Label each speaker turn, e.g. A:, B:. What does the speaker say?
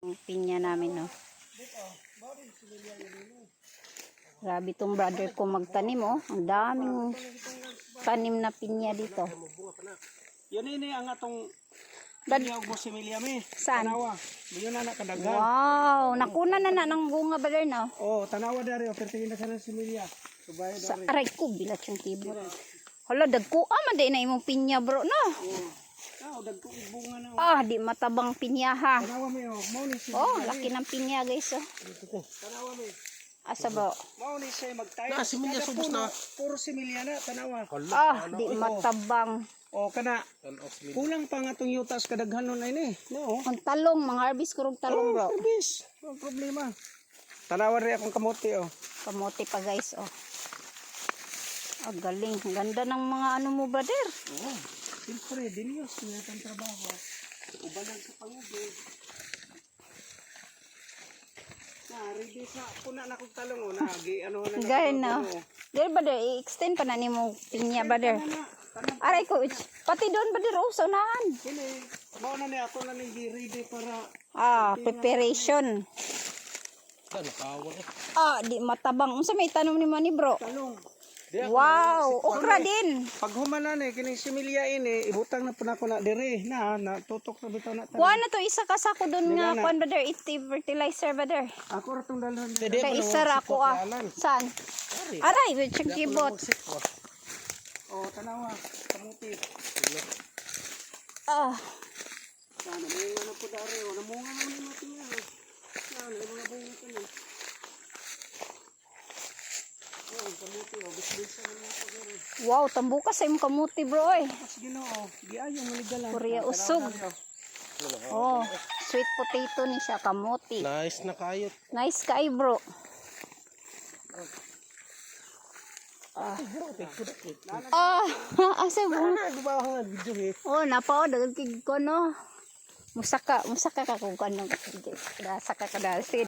A: Ang pinya namin, no. Grabe tong brother ko magtanim, oh. Ang daming tanim na pinya dito.
B: Yun ini ang atong
A: Dad-
B: pinya ug similya mi.
A: Saan?
B: Tanawa. Yun na nakadagan.
A: Wow, nakuna na ng bunga, brother, no.
B: Oh, tanawa dari o pertingin na sa similya. Subay
A: Sa
B: dari.
A: aray ko, bilat yung keyboard. Hala, dagko, man din na imong pinya, bro, no.
B: Oh, dagko bunga na.
A: Ah, di matabang pinya, ha.
B: Tanawa mi oh, mao ni similya.
A: Oh, laki ng pinya, guys, oh.
B: Tanawa mi.
A: Asa, bro?
B: Mao ni siya magtayo.
C: Na, similya subos na.
B: Puro similya na tanawa.
A: Ah, di matabang.
B: Oh, kana kulang pa nga tong yutas kadaghanon ay ni. No.
A: Ang talong, mga harvest kurog talong, bro.
B: Bis, no problema. Tanawa rin akong kamote oh.
A: Kamote pa, guys, oh. Ah, galing. Ang ganda ng mga ano mo, brother.
B: Oh, siyempre, dinios na itong trabaho. Ubalan sa pangubig. Ready sa puna na kong talong o nagi ano na
A: Gano'n, no? There, brother, i-extend pa na ni mo pinya, brother. Aray ko, pati doon, brother, oh, saunahan.
B: Kini, mao na ni ako na ni ready para
A: Ah, preparation. Ah, di matabang. Unsa may tanong ni man ni, bro?
B: talong.
A: Wow, okra din.
B: Pag humana ni kining similya ini ibutang na puna ko na dire na tutok na bitaw na
A: Kuha na to, isa ka sako doon nga, kuha, brother, iti fertilizer, brother.
B: Ako ra tong dalhan.
A: Kaya isa ra ko, ah. Saan? Aray, with yung kibot.
B: Oh, tanawa, kamuti.
A: Ah,
B: Sana may ano po dari, wala mo nga naman natin yan. Sana may mga bunga ko na. Oh, kamuti, oh, bisbisa na mga pagaro.
A: wow, tambuka sa imong kamuti, bro, eh.
B: Mas ginoo, di ayaw manigalan.
A: Korea usog. Oh, sweet potato ni siya, kamuti.
C: Nice na kayot.
A: Nice ka, bro. Ah, asa mo? Oh, napao dagang kig ko, no. Musaka ka kung kano. Dasa ka kadalsin.